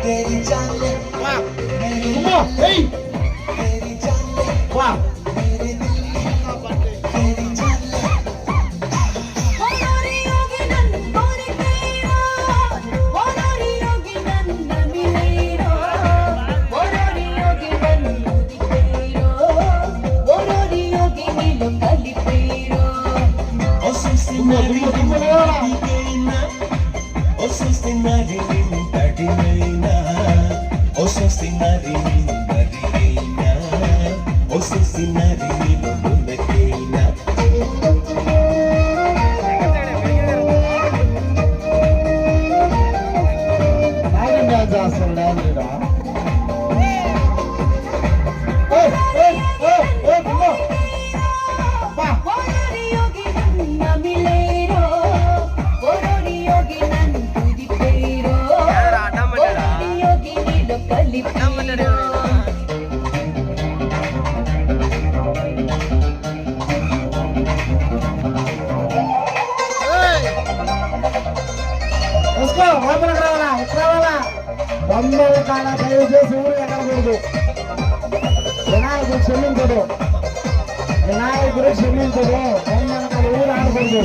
तेरी जान ले वाह मेरी हे तेरी जान ले वाह मेरे दिल तेरी जान ले ఓరోరి యోగినన్ కోరికైరో ఓరోరి యోగినన్ నమిలేరో ఓరోరి యోగినన్ ముదికైరో ఓరోరి యోగినిలో కలిపేరో o sustinari tadinaina o sustinari marinaina o sustinari munakaina నాగంగా చేస్తాడా లేదా ఓరోరి యోగినన్ నమిలేరో ఓరోరి యోగినన్ ముదికైరో ఓరోరి యోగినిలో కలిపేరో వేసుకో లోపలికి రావాలా ఇక్కడ రావాలా బొమ్మల కాడ దయచేసి ఊరు ఎక్కకూడదు వినాయకుడు క్షమించడు వినాయకుడు క్షమించడు బొమ్మల కాడ ఊరు ఆడకూడదు